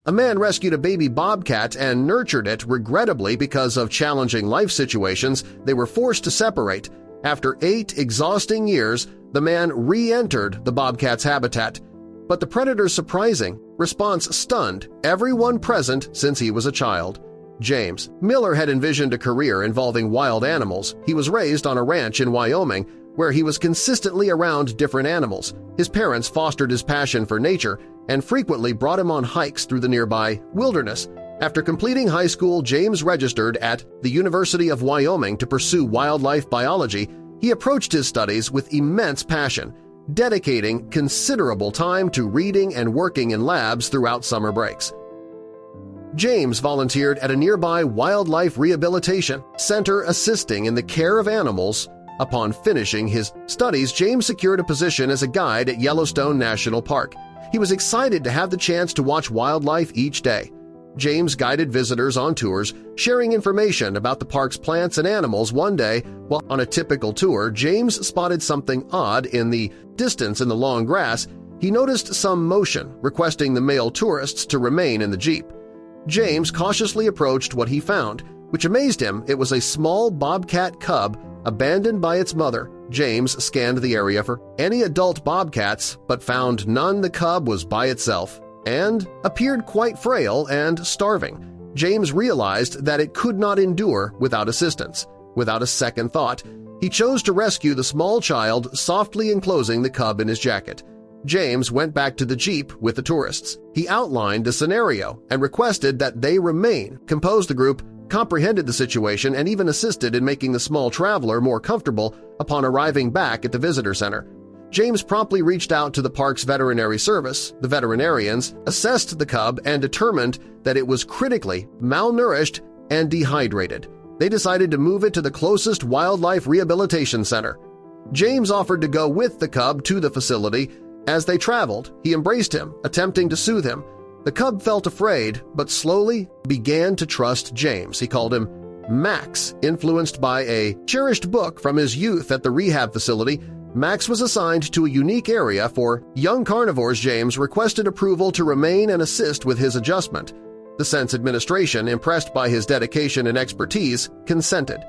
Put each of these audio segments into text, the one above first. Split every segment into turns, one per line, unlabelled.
A man rescued a baby bobcat and nurtured it. Regrettably, because of challenging life situations, they were forced to separate. After 8 exhausting years, the man re-entered the bobcat's habitat. But the predator's surprising response stunned everyone present since he was a child. James Miller had envisioned a career involving wild animals. He was raised on a ranch in Wyoming, where he was consistently around different animals. His parents fostered his passion for nature and frequently brought him on hikes through the nearby wilderness. After completing high school, James registered at the University of Wyoming to pursue wildlife biology. He approached his studies with immense passion, dedicating considerable time to reading and working in labs throughout summer breaks. James volunteered at a nearby wildlife rehabilitation center assisting in the care of animals. Upon finishing his studies, James secured a position as a guide at Yellowstone National Park. He was excited to have the chance to watch wildlife each day. James guided visitors on tours, sharing information about the park's plants and animals. One day, while on a typical tour, James spotted something odd in the distance in the long grass. He noticed some motion, requesting the male tourists to remain in the Jeep. James cautiously approached what he found, which amazed him. It was a small bobcat cub abandoned by its mother. James scanned the area for any adult bobcats but found none. The cub was by itself and appeared quite frail and starving. James realized that it could not endure without assistance. Without a second thought, he chose to rescue the small child, softly enclosing the cub in his jacket. James went back to the Jeep with the tourists. He outlined the scenario and requested that they remain. The group comprehended the situation and even assisted in making the small traveler more comfortable upon arriving back at the visitor center. James promptly reached out to the park's veterinary service. The veterinarians assessed the cub and determined that it was critically malnourished and dehydrated. They decided to move it to the closest wildlife rehabilitation center. James offered to go with the cub to the facility. As they traveled, he embraced him, attempting to soothe him. The cub felt afraid, but slowly began to trust James. He called him Max. Influenced by a cherished book from his youth at the rehab facility, Max was assigned to a unique area for young carnivores. James requested approval to remain and assist with his adjustment. The Sense Administration, impressed by his dedication and expertise, consented.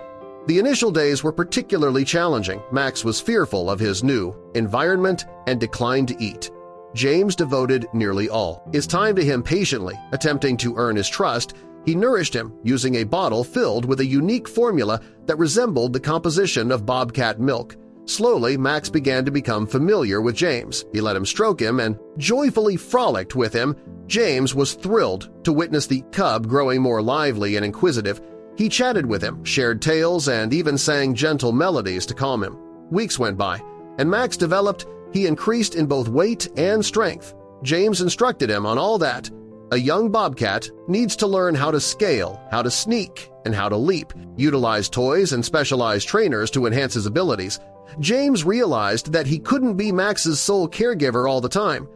The initial days were particularly challenging. Max was fearful of his new environment and declined to eat. James devoted nearly all his time to him patiently, attempting to earn his trust. He nourished him using a bottle filled with a unique formula that resembled the composition of bobcat milk. Slowly, Max began to become familiar with James. He let him stroke him and joyfully frolicked with him. James was thrilled to witness the cub growing more lively and inquisitive. He chatted with him, shared tales, and even sang gentle melodies to calm him. Weeks went by, and Max developed. He increased in both weight and strength. James instructed him on all that. A young bobcat needs to learn how to scale, how to sneak, and how to leap, utilize toys and specialized trainers to enhance his abilities. James realized that he couldn't be Max's sole caregiver all the time.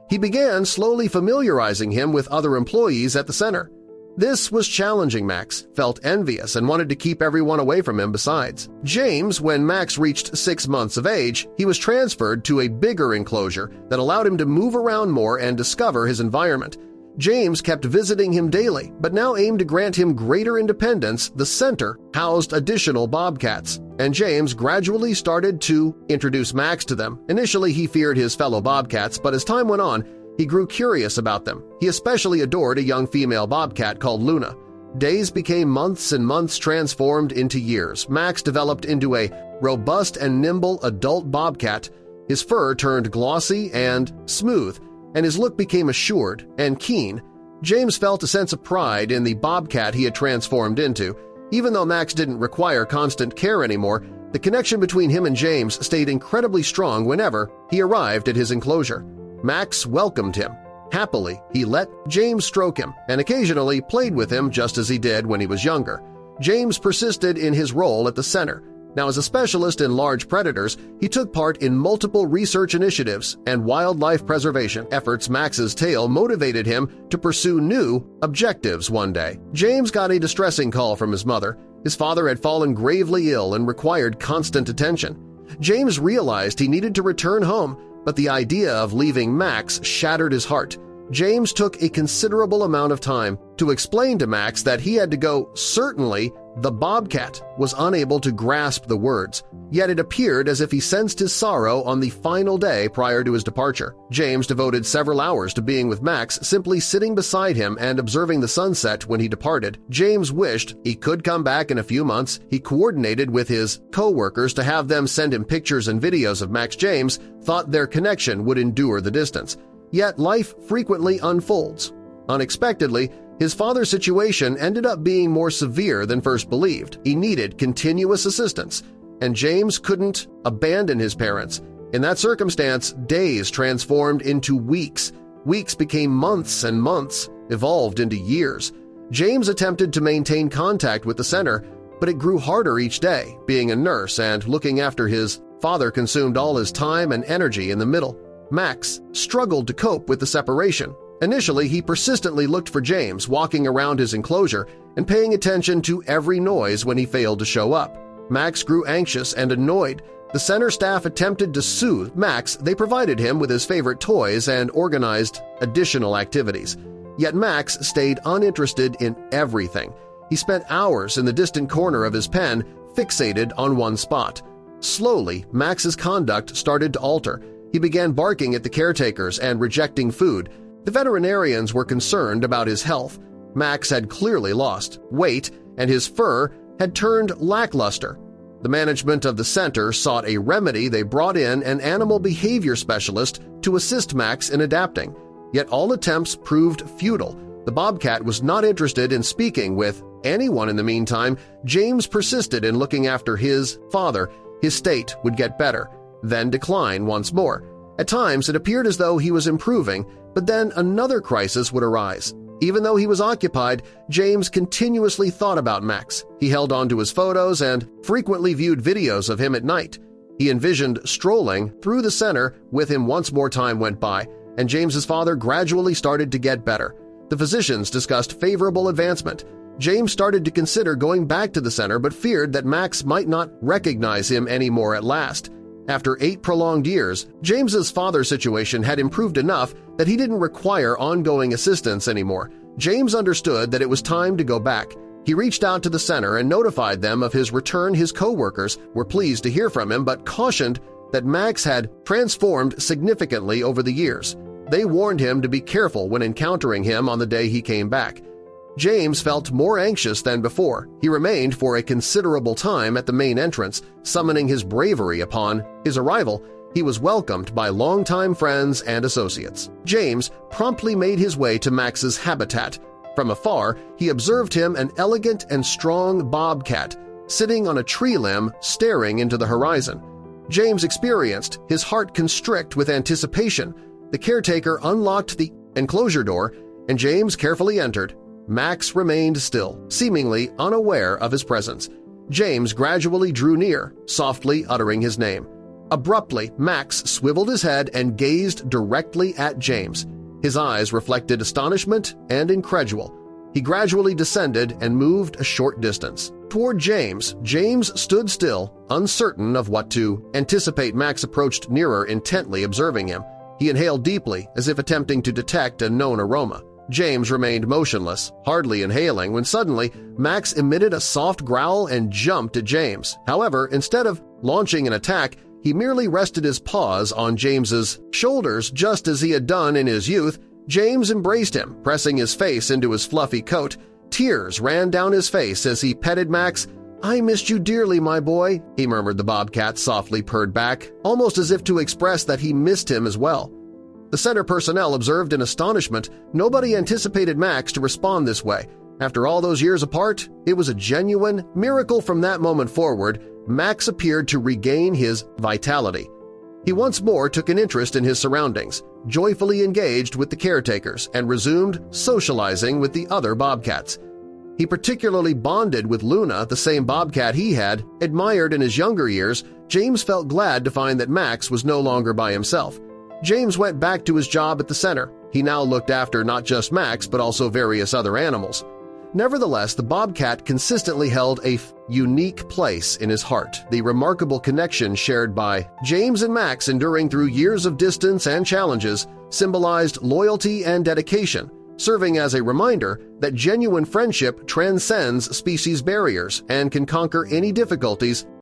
He began slowly familiarizing him with other employees at the center. This was challenging. Max felt envious and wanted to keep everyone away from him. Besides, James, when Max reached 6 months of age, he was transferred to a bigger enclosure that allowed him to move around more and discover his environment. James kept visiting him daily, but now aimed to grant him greater independence. The center housed additional bobcats, and James gradually started to introduce Max to them. Initially, he feared his fellow bobcats, but as time went on, he grew curious about them. He especially adored a young female bobcat called Luna. Days became months and months transformed into years. Max developed into a robust and nimble adult bobcat. His fur turned glossy and smooth, and his look became assured and keen. James felt a sense of pride in the bobcat he had transformed into. Even though Max didn't require constant care anymore, the connection between him and James stayed incredibly strong whenever he arrived at his enclosure. Max welcomed him. Happily, he let James stroke him and occasionally played with him just as he did when he was younger. James persisted in his role at the center. Now, as a specialist in large predators, he took part in multiple research initiatives and wildlife preservation efforts. Max's tale motivated him to pursue new objectives. One day, James got a distressing call from his mother. His father had fallen gravely ill and required constant attention. James realized he needed to return home, but the idea of leaving Max shattered his heart. James took a considerable amount of time to explain to Max that he had to go. Certainly, the Bobcat was unable to grasp the words, yet it appeared as if he sensed his sorrow on the final day prior to his departure. James devoted several hours to being with Max, simply sitting beside him and observing the sunset when he departed. James wished he could come back in a few months. He coordinated with his co-workers to have them send him pictures and videos of Max. James thought their connection would endure the distance. Yet life frequently unfolds. Unexpectedly, his father's situation ended up being more severe than first believed. He needed continuous assistance, and James couldn't abandon his parents. In that circumstance, days transformed into weeks. Weeks became months, and months evolved into years. James attempted to maintain contact with the center, but it grew harder each day. Being a nurse and looking after his father consumed all his time and energy in the middle. Max struggled to cope with the separation. Initially, he persistently looked for James, walking around his enclosure and paying attention to every noise when he failed to show up. Max grew anxious and annoyed. The center staff attempted to soothe Max. They provided him with his favorite toys and organized additional activities. Yet Max stayed uninterested in everything. He spent hours in the distant corner of his pen, fixated on one spot. Slowly, Max's conduct started to alter. He began barking at the caretakers and rejecting food. The veterinarians were concerned about his health. Max had clearly lost weight, and his fur had turned lackluster. The management of the center sought a remedy. They brought in an animal behavior specialist to assist Max in adapting. Yet all attempts proved futile. The Bobcat was not interested in speaking with anyone in the meantime. James persisted in looking after his father. His state would get better, then decline once more. At times, it appeared as though he was improving, but then another crisis would arise. Even though he was occupied, James continuously thought about Max. He held on to his photos and frequently viewed videos of him at night. He envisioned strolling through the center with him once more time went by, and James's father gradually started to get better. The physicians discussed favorable advancement. James started to consider going back to the center but feared that Max might not recognize him anymore at last. After 8 prolonged years, James's father's situation had improved enough that he didn't require ongoing assistance anymore. James understood that it was time to go back. He reached out to the center and notified them of his return. His co-workers were pleased to hear from him but cautioned that Max had transformed significantly over the years. They warned him to be careful when encountering him on the day he came back. James felt more anxious than before. He remained for a considerable time at the main entrance, summoning his bravery. Upon his arrival, he was welcomed by longtime friends and associates. James promptly made his way to Max's habitat. From afar, he observed him, an elegant and strong bobcat, sitting on a tree limb staring into the horizon. James experienced his heart constrict with anticipation. The caretaker unlocked the enclosure door, and James carefully entered. Max remained still, seemingly unaware of his presence. James gradually drew near, softly uttering his name. Abruptly, Max swiveled his head and gazed directly at James. His eyes reflected astonishment and incredulity. He gradually descended and moved a short distance. Toward James, James stood still, uncertain of what to anticipate. Max approached nearer, intently observing him. He inhaled deeply, as if attempting to detect a known aroma. James remained motionless, hardly inhaling, when suddenly Max emitted a soft growl and jumped at James. However, instead of launching an attack, he merely rested his paws on James's shoulders just as he had done in his youth. James embraced him, pressing his face into his fluffy coat. Tears ran down his face as he petted Max. "I missed you dearly, my boy," he murmured. The bobcat softly purred back, almost as if to express that he missed him as well. The center personnel observed in astonishment. Nobody anticipated Max to respond this way. After all those years apart, it was a genuine miracle. From that moment forward, Max appeared to regain his vitality. He once more took an interest in his surroundings, joyfully engaged with the caretakers, and resumed socializing with the other bobcats. He particularly bonded with Luna, the same bobcat he had admired in his younger years. James felt glad to find that Max was no longer by himself. James went back to his job at the center. He now looked after not just Max but also various other animals. Nevertheless, the bobcat consistently held a unique place in his heart. The remarkable connection shared by James and Max, enduring through years of distance and challenges, symbolized loyalty and dedication, serving as a reminder that genuine friendship transcends species barriers and can conquer any difficulties